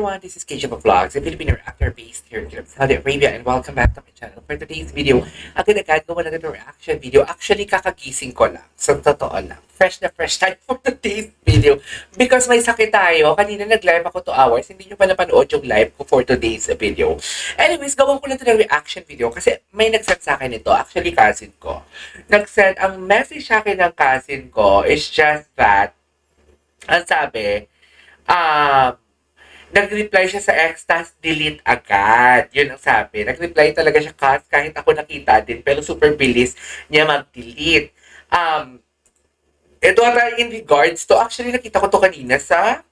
everyone, this is KJ Vlogs, a Filipino actor based here in Saudi Arabia, and welcome back to my channel. For today's video, agad-agad gawa na ng reaction video. Actually, kakagising ko lang. So, totoo lang. Fresh na fresh tayo for today's video. Because may sakit tayo. Kanina nag-live ako 2 hours. Hindi nyo pa napanood yung live ko for today's video. Anyways, gawan ko lang ito ng reaction video kasi may nag-send sa akin ito. Actually, cousin ko. Nag-send, ang message sa akin ng cousin ko is just that, ang sabi, nag-reply siya sa ex, tas delete agad. Yun ang sabi. Nag-reply talaga siya kahit ako nakita din, pero super bilis niya mag-delete. Ito ata in regards to, actually nakita ko to kanina sa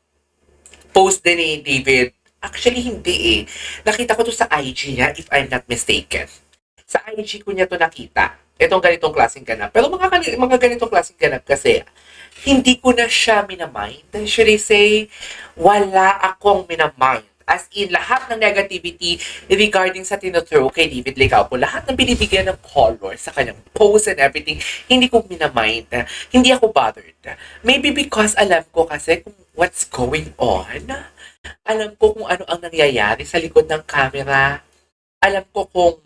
post din ni David. Actually, hindi eh. Nakita ko to sa IG niya, if I'm not mistaken. Sa IG ko niya to nakita. Itong ganitong klaseng ganap. Pero mga ganitong klaseng ganap kasi, hindi ko na siya minamind. Should I say, wala akong minamind. As in, lahat ng negativity regarding sa tinothrow kay David Licaupo, lahat ng binibigyan ng color sa kanyang post and everything, hindi ko minamind. Hindi ako bothered. Maybe because alam ko kasi kung what's going on. Alam ko kung ano ang nangyayari sa likod ng camera. Alam ko kung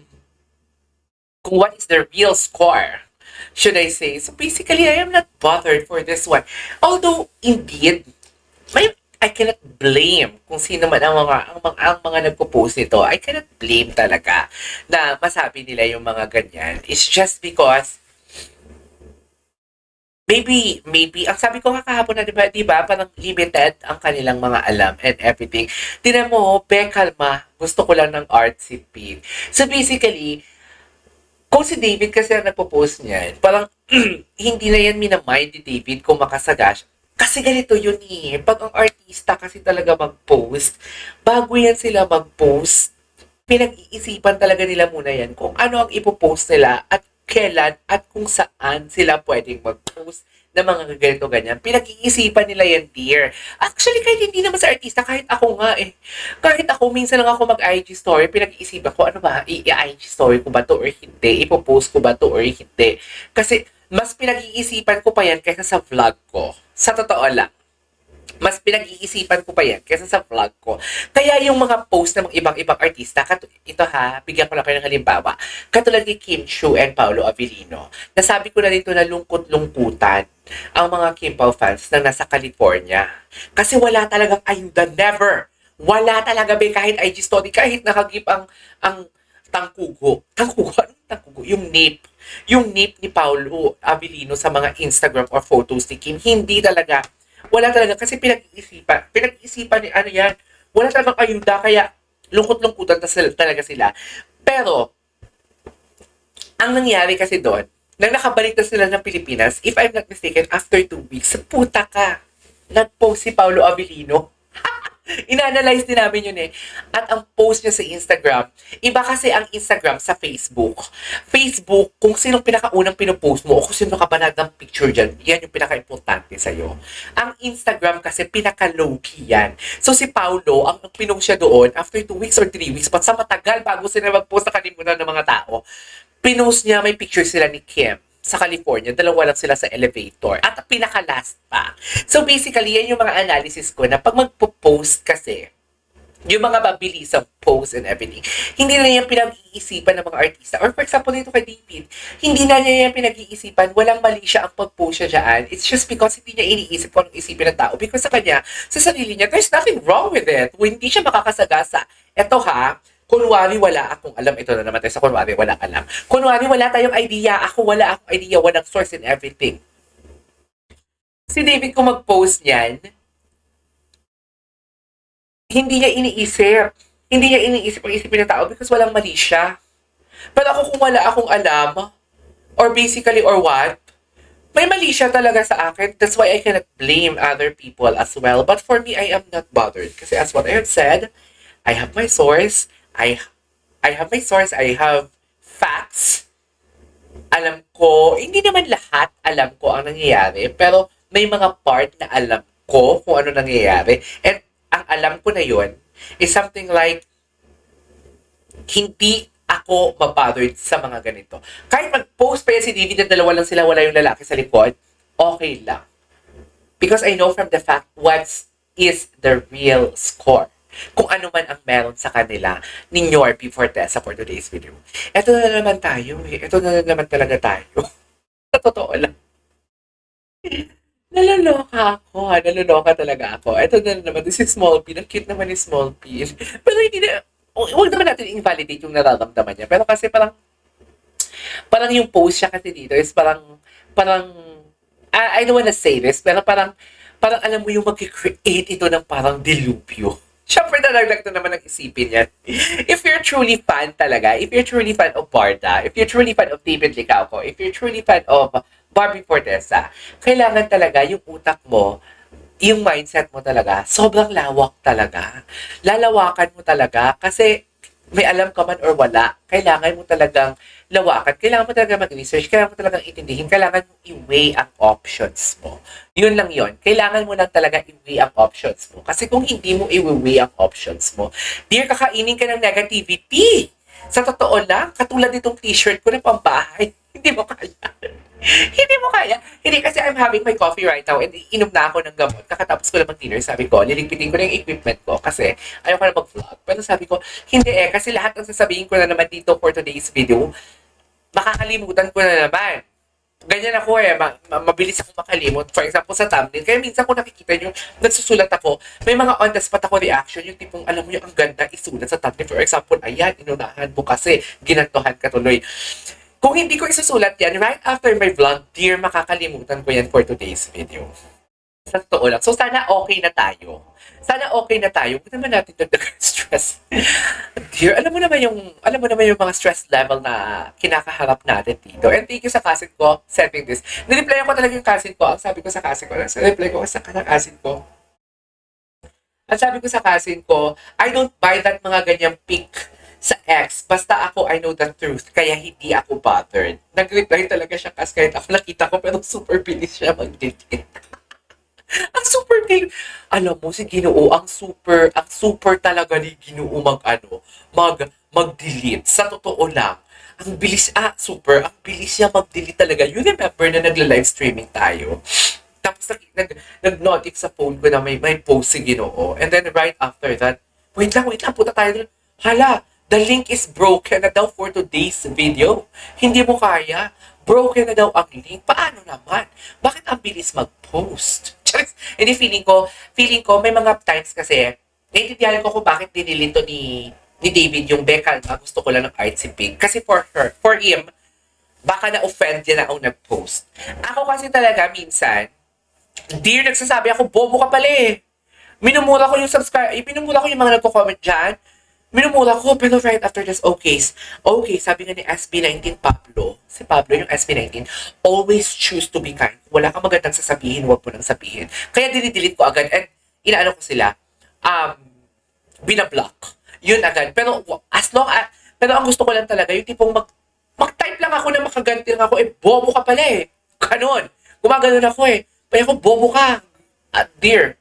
what is the real score, should I say. So basically, I am not bothered for this one. Although, indeed, I cannot blame kung sino man ang mga nagpo-post nito. I cannot blame talaga na masabi nila yung mga ganyan. It's just because maybe, ang sabi ko kahapon na, diba, parang limited ang kanilang mga alam and everything. Tinan mo, kalma, gusto ko lang ng artsy pin. So basically, kung si David kasi ang nagpo-post niyan, parang hindi na yan minamind ni David kung makasaga siya. Kasi ganito yun eh. Pag ang artista kasi talaga mag-post, bago yan sila mag-post, pinag-iisipan talaga nila muna yan kung ano ang ipopost nila at kailan at kung saan sila pwedeng mag-post na mga ganito ganyan. Pinag-iisipan nila yan, dear. Actually, kahit hindi naman sa artista, kahit ako nga eh. Kahit ako, minsan lang ako mag-IG story, pinag-iisipan ko, ano ba, i-IG story ko ba to or hindi? Ipopost ko ba to or hindi? Kasi, mas pinag-iisipan ko pa yan kaysa sa vlog ko. Sa totoo lang. Mas pinag-iisipan ko pa yan kaysa sa vlog ko. Kaya yung mga post ng mga ibang-ibang artista, ito ha, bigyan ko lang kayo ng halimbawa. Katulad ni Kim Chiu and Paolo Avellino. Nasabi ko na dito na lungkot-lungkutan ang mga Kim Pao fans na nasa California. Kasi wala talagang ayuda, never. Wala talaga kahit IG story, kahit nakagip ang tangkugo. Tangkugo? Anong tangkugo? Yung nape. Yung nape ni Paolo Avellino sa mga Instagram or photos ni Kim, hindi talaga. Wala talaga kasi pinag-isipan ni ano yan. Wala talagang ayuda kaya lungkot-lungkutan talaga sila. Pero ang nangyari kasi doon, nang nakabalik na sila ng Pilipinas, if I'm not mistaken, after 2 weeks, puta ka, nag-post si Paolo Avellino. Ina-analyze din namin yun eh. At ang post niya sa Instagram, iba kasi ang Instagram sa Facebook. Facebook, kung sinong pinakaunang pinopost mo o kung sino kabanag ng picture dyan, yan yung pinaka-importante sa'yo. Ang Instagram kasi pinaka-low-key yan. So si Paulo, ang pinost siya doon, after 2 weeks or 3 weeks, sa matagal bago sila mag-post na kalimutan ng mga tao, pinost niya, may picture sila ni Kim sa California, dalawa lang sila sa elevator. At pinaka-last pa. So basically, yan yung mga analysis ko na pag magpo-post kasi, yung mga mabilisang post and everything, hindi na yan pinag-iisipan ng mga artista. Or for example, dito kay David, hindi na niya yan pinag-iisipan, walang mali siya ang pag-post siya dyan. It's just because hindi niya iniisip kung anong isipin ng tao. Because sa kanya, sa sarili niya, there's nothing wrong with it. Hindi siya makakasagasa. Eto ha, kunwari wala akong alam, ito na naman tayo sa kunwari wala alam. Kunwari wala tayong idea, wala akong idea, walang source and everything. Si David kung mag-post niyan, hindi niya iniisip ang isipin ng tao because walang mali siya. Pero ako kung wala akong alam, or basically or what, may mali siya talaga sa akin. That's why I cannot blame other people as well. But for me, I am not bothered. Kasi as what I have said, I have my source, I have facts. Alam ko, hindi naman lahat alam ko ang nangyayari, pero may mga part na alam ko kung ano nangyayari. And ang alam ko na yun is something like, hindi ako mabothered sa mga ganito. Kahit mag-post pa yan si David na dalawa lang sila, wala yung lalaki sa likod, okay lang. Because I know from the fact what is the real score. kung ano man ang meron sa kanila ni Yorby Fortesa for today's video. Ito na naman tayo eh. Ito na naman talaga tayo. Sa totoo lang. Naloloka ako. Naloloka talaga ako. Ito na naman. This is Small P. Ang cute naman ni Small P. Pero hindi na, huwag naman natin invalidate yung nararamdaman niya. Pero kasi parang yung post siya kasi dito is parang, I don't wanna say this, pero parang alam mo yung mag-create ito ng parang dilupyo. Siyempre, nalaglag na naman ang isipin yan. If you're truly fan talaga, if you're truly fan of Barda, if you're truly fan of David Licauco, if you're truly fan of Barbie Fortesa, kailangan talaga yung utak mo, yung mindset mo talaga, sobrang lawak talaga. Lalawakan mo talaga kasi may alam ka man or wala, kailangan mo talagang lawakan, kailangan mo talaga mag-research, kailangan mo talagang intindihin, kailangan mo i-weigh ang options mo. Yun lang yun. Kailangan mo lang talaga i-weigh ang options mo. Kasi kung hindi mo i-weigh ang options mo, dear, kakainin ka ng negativity. Sa totoo lang, katulad nitong t-shirt ko na pambahay, hindi mo kaya. Hindi mo kaya. Hindi kasi I'm having my coffee right now and inom na ako ng gamot. Kakatapos ko lang mag-dinner, sabi ko, liligpitin ko na yung equipment ko kasi ayaw ko na mag-vlog. Pero sabi ko, hindi kasi lahat ng sasabihin ko na naman dito for today's video, makakalimutan ko na naman. Ganyan ako mabilis ako makalimot. For example, sa thumbnail. Kaya minsan kung nakikita nyo, nagsusulat ako, may mga on the spot ako reaction, yung tipong alam mo yung ang ganda isulat sa thumbnail. For example, ayan, inunahan mo kasi, ginantohan ka tuloy. Kung hindi ko isusulat yan, right after my vlog, dear, makakalimutan ko yan for today's video. Sa totoo lang. So, sana okay na tayo. Sana okay na tayo. Huwag naman natin dagdagan stress. Dear, alam mo naman yung mga stress level na kinakaharap natin dito. And thank you sa cousin ko sending this. Nireplyan ko talaga yung cousin ko. Ang sabi ko sa cousin ko, reply ko sa cousin ko. Ang sabi ko sa cousin ko, I don't buy that mga ganyang pic sa ex, basta ako, I know the truth, kaya hindi ako bothered. Nag-reply talaga siya kasi kahit ako nakita ko, pero super bilis siya mag-delete. Ang super bilis. Alam mo, si Ginoo, ang super talaga ni Ginoo mag-delete. Sa totoo lang, ang bilis, ang bilis niya mag-delete talaga. You remember na nagla-live streaming tayo? Tapos nag-notif sa phone ko na may post si Ginoo. And then right after that, wait lang, punta tayo doon. Hala, the link is broken na daw for today's video. Hindi mo kaya. Broken na daw ang link. Paano naman? Bakit ang bilis mag-post? Hindi, feeling ko, may mga times kasi, naiintindihan ko kung bakit dinilito ni David yung Becca na gusto ko lang ng artsy pig. Kasi for him, baka na-offend niya na ang nag-post. Ako kasi talaga, minsan, dear, nagsasabi ako, bobo ka pala eh. Minumura ko yung mga nagko-comment dyan. Minumura ko, pero right after this, okay, sabi nga ni SB19 Pablo, si Pablo yung SB19, always choose to be kind. Wala kang magandang sasabihin, huwag mo nang sabihin. Kaya dinidelete ko agad, and inaano ko sila, binablock. Yun agad. Pero pero ang gusto ko lang talaga, yung tipong mag-type lang ako na makaganti lang ako, bobo ka pala eh. Ganon. Gumaganon ako eh. Kaya ako, bobo ka. Dear,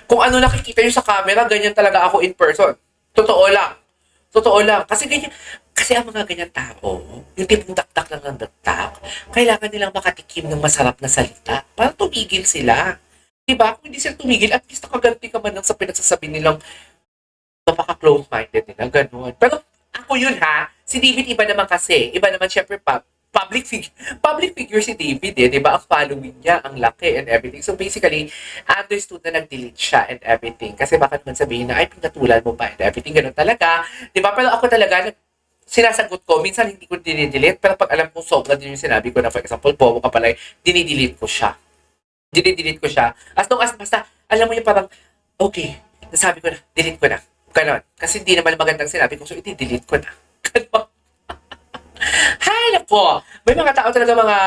kung ano nakikita nyo sa camera, ganyan talaga ako in person. Totoo lang. Kasi ang mga ganyan tao, yung tipong dakdak lang ng dakdak, kailangan nilang makatikim ng masarap na salita para tumigil sila. Diba? Kung hindi sila tumigil, at least nakaganti ka man lang sa pinagsasabi nilang napaka-close-minded nila, gano'n. Pero ako yun si David iba naman kasi, syempre public figure si David di ba? Ang following niya, ang laki and everything. So basically, understood na nag-delete siya and everything. Kasi baka naman sabihin na, ay, pinatulan mo pa and everything, gano'n talaga. Di ba? Pero ako talaga, sinasagot ko, minsan hindi ko dinidelete, pero pag alam kong sobra din yung sinabi ko na, for example, bobo ka pala, dinidelete ko siya. As long as, basta, alam mo yung parang, okay, nasabi ko na, delete ko na. Ganon. Kasi hindi naman magandang sinabi ko, so i-delete ko na. Ganon. Hay, nako! May mga tao talaga mga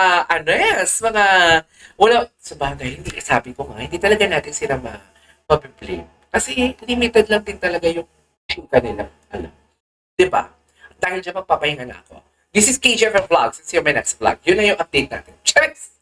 sabagay, hindi, sabi ko nga, hindi talaga natin sila ma-blame. Kasi limited lang din talaga yung kanila. Diba? Dahil dyan magpapahinga na ako. This is KJ Vlogs. See you my next vlog. Yun na yung update natin. Charis!